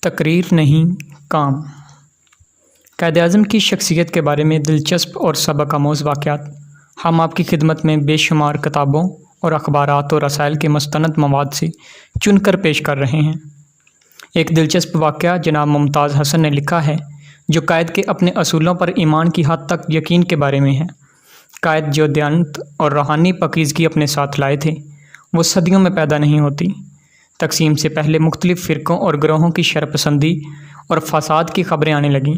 تقریر نہیں کام۔ قائد اعظم کی شخصیت کے بارے میں دلچسپ اور سبق آموز واقعات ہم آپ کی خدمت میں بے شمار کتابوں اور اخبارات اور رسائل کے مستند مواد سے چن کر پیش کر رہے ہیں۔ ایک دلچسپ واقعہ جناب ممتاز حسن نے لکھا ہے جو قائد کے اپنے اصولوں پر ایمان کی حد تک یقین کے بارے میں ہے۔ قائد جو دیانت اور روحانی پاکیزگی اپنے ساتھ لائے تھے وہ صدیوں میں پیدا نہیں ہوتی۔ تقسیم سے پہلے مختلف فرقوں اور گروہوں کی شرپسندی اور فساد کی خبریں آنے لگیں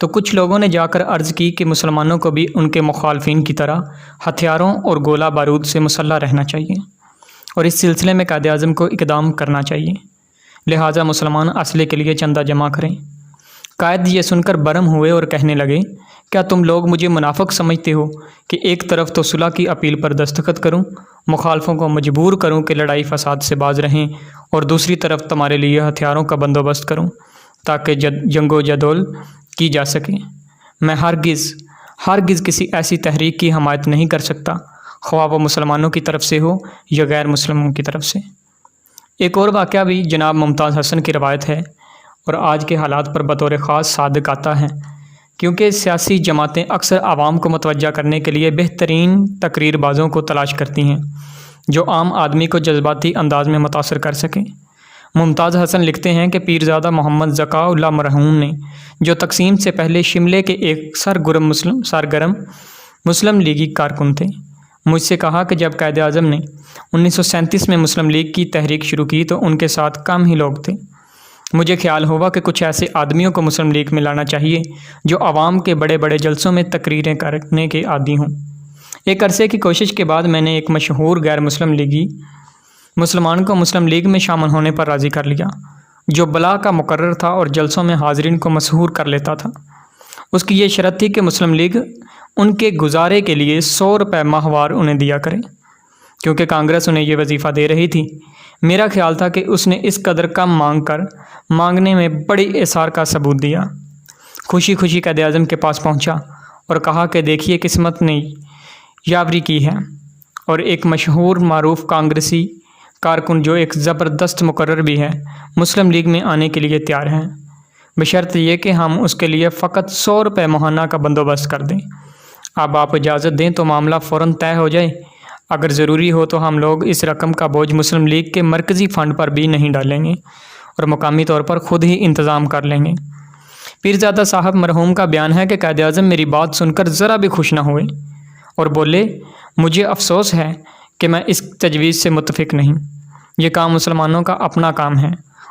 تو کچھ لوگوں نے جا کر عرض کی کہ مسلمانوں کو بھی ان کے مخالفین کی طرح ہتھیاروں اور گولہ بارود سے مسلح رہنا چاہیے اور اس سلسلے میں قائد اعظم کو اقدام کرنا چاہیے، لہٰذا مسلمان اسلحے کے لیے چندہ جمع کریں۔ قائد یہ سن کر برہم ہوئے اور کہنے لگے، کیا تم لوگ مجھے منافق سمجھتے ہو کہ ایک طرف تو صلح کی اپیل پر دستخط کروں، مخالفوں کو مجبور کروں کہ لڑائی فساد سے باز رہیں، اور دوسری طرف تمہارے لیے ہتھیاروں کا بندوبست کروں تاکہ جنگ و جدول کی جا سکے؟ میں ہرگز کسی ایسی تحریک کی حمایت نہیں کر سکتا، خواہ وہ مسلمانوں کی طرف سے ہو یا غیر مسلموں کی طرف سے۔ ایک اور واقعہ بھی جناب ممتاز حسن کی روایت ہے اور آج کے حالات پر بطور خاص صادق آتا ہے، کیونکہ سیاسی جماعتیں اکثر عوام کو متوجہ کرنے کے لیے بہترین تقریر بازوں کو تلاش کرتی ہیں جو عام آدمی کو جذباتی انداز میں متاثر کر سکیں۔ ممتاز حسن لکھتے ہیں کہ پیرزادہ محمد ذکاء اللہ مرحوم نے جو تقسیم سے پہلے شملے کے ایک سرگرم مسلم لیگی کارکن تھے، مجھ سے کہا کہ جب قائد اعظم نے 1937 میں مسلم لیگ کی تحریک شروع کی تو ان کے ساتھ کم ہی لوگ تھے۔ مجھے خیال ہوا کہ کچھ ایسے آدمیوں کو مسلم لیگ میں لانا چاہیے جو عوام کے بڑے بڑے جلسوں میں تقریریں کرنے کے عادی ہوں۔ ایک عرصے کی کوشش کے بعد میں نے ایک مشہور غیر مسلم لیگی مسلمان کو مسلم لیگ میں شامل ہونے پر راضی کر لیا، جو بلا کا مقرر تھا اور جلسوں میں حاضرین کو مسحور کر لیتا تھا۔ اس کی یہ شرط تھی کہ مسلم لیگ ان کے گزارے کے لیے 100 روپے ماہوار انہیں دیا کرے، کیونکہ کانگریس انہیں یہ وظیفہ دے رہی تھی۔ میرا خیال تھا کہ اس نے اس قدر کم مانگنے میں بڑی اصرار کا ثبوت دیا۔ خوشی خوشی قائد اعظم کے پاس پہنچا اور کہا کہ دیکھیے قسمت نے یاوری کی ہے، اور ایک مشہور معروف کانگریسی کارکن جو ایک زبردست مقرر بھی ہے مسلم لیگ میں آنے کے لیے تیار ہیں، بشرط یہ کہ ہم اس کے لیے فقط 100 روپے ماہانہ کا بندوبست کر دیں۔ اب آپ اجازت دیں تو معاملہ فوراً طے ہو جائے۔ اگر ضروری ہو تو ہم لوگ اس رقم کا بوجھ مسلم لیگ کے مرکزی فنڈ پر بھی نہیں ڈالیں گے اور مقامی طور پر خود ہی انتظام کر لیں گے۔ پیرزادہ صاحب مرحوم کا بیان ہے کہ قائد اعظم میری بات سن کر ذرا بھی خوش نہ ہوئے اور بولے، مجھے افسوس ہے کہ میں اس تجویز سے متفق نہیں۔ یہ کام مسلمانوں کا اپنا کام ہے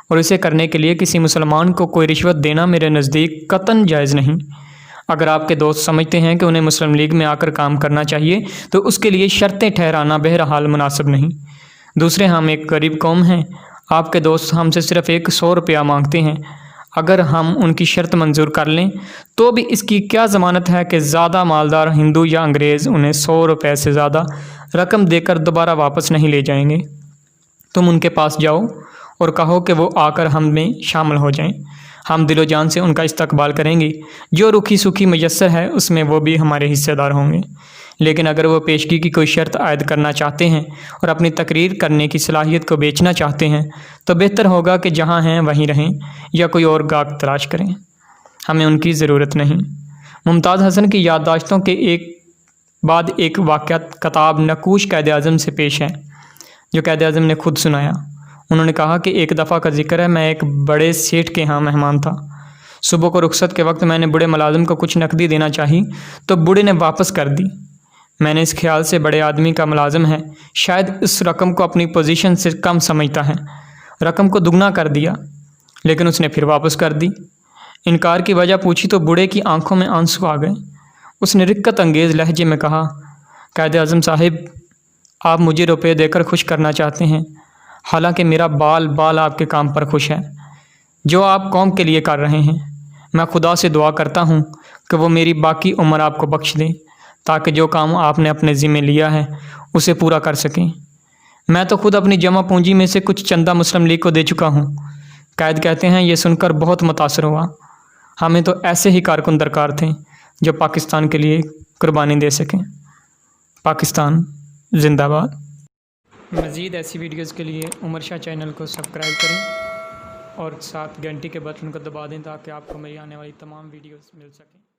اور اسے کرنے کے لیے کسی مسلمان کو کوئی رشوت دینا میرے نزدیک قطعاً جائز نہیں۔ اگر آپ کے دوست سمجھتے ہیں کہ انہیں مسلم لیگ میں آ کر کام کرنا چاہیے تو اس کے لیے شرطیں ٹھہرانا بہرحال مناسب نہیں۔ دوسرے، ہم ایک غریب قوم ہیں، آپ کے دوست ہم سے صرف 100 روپیہ مانگتے ہیں۔ اگر ہم ان کی شرط منظور کر لیں تو بھی اس کی کیا ضمانت ہے کہ زیادہ مالدار ہندو یا انگریز انہیں 100 روپے سے زیادہ رقم دے کر دوبارہ واپس نہیں لے جائیں گے؟ تم ان کے پاس جاؤ اور کہو کہ وہ آ کر ہم میں شامل ہو جائیں، ہم دل و جان سے ان کا استقبال کریں گے، جو رکھی سکھی میسر ہے اس میں وہ بھی ہمارے حصے دار ہوں گے۔ لیکن اگر وہ پیشگی کی کوئی شرط عائد کرنا چاہتے ہیں اور اپنی تقریر کرنے کی صلاحیت کو بیچنا چاہتے ہیں تو بہتر ہوگا کہ جہاں ہیں وہیں رہیں یا کوئی اور گاہک تلاش کریں، ہمیں ان کی ضرورت نہیں۔ ممتاز حسن کی یادداشتوں کے بعد ایک واقعہ کتاب نقوش قائد اعظم سے پیش ہے جو قائد اعظم نے خود سنایا۔ انہوں نے کہا کہ ایک دفعہ کا ذکر ہے، میں ایک بڑے سیٹھ کے ہاں مہمان تھا۔ صبح کو رخصت کے وقت میں نے بوڑھے ملازم کو کچھ نقدی دینا چاہی تو بوڑھے نے واپس کر دی۔ میں نے اس خیال سے بڑے آدمی کا ملازم ہے، شاید اس رقم کو اپنی پوزیشن سے کم سمجھتا ہے، رقم کو دگنا کر دیا، لیکن اس نے پھر واپس کر دی۔ انکار کی وجہ پوچھی تو بوڑھے کی آنکھوں میں آنسو آ گئے۔ اس نے رقت انگیز لہجے میں کہا، قائد اعظم صاحب، آپ مجھے روپے دے کر خوش کرنا چاہتے ہیں، حالانکہ میرا بال آپ کے کام پر خوش ہے جو آپ قوم کے لیے کر رہے ہیں۔ میں خدا سے دعا کرتا ہوں کہ وہ میری باقی عمر آپ کو بخش دے تاکہ جو کام آپ نے اپنے ذمہ لیا ہے اسے پورا کر سکیں۔ میں تو خود اپنی جمع پونجی میں سے کچھ چندہ مسلم لیگ کو دے چکا ہوں۔ قائد کہتے ہیں، یہ سن کر بہت متاثر ہوا، ہمیں تو ایسے ہی کارکن درکار تھے جو پاکستان کے لیے قربانی دے سکیں۔ پاکستان زندہ باد۔ مزید ایسی ویڈیوز کے لیے عمر شاہ چینل کو سبسکرائب کریں اور ساتھ گھنٹی کے بٹن کو دبا دیں تاکہ آپ کو میری آنے والی تمام ویڈیوز مل سکیں۔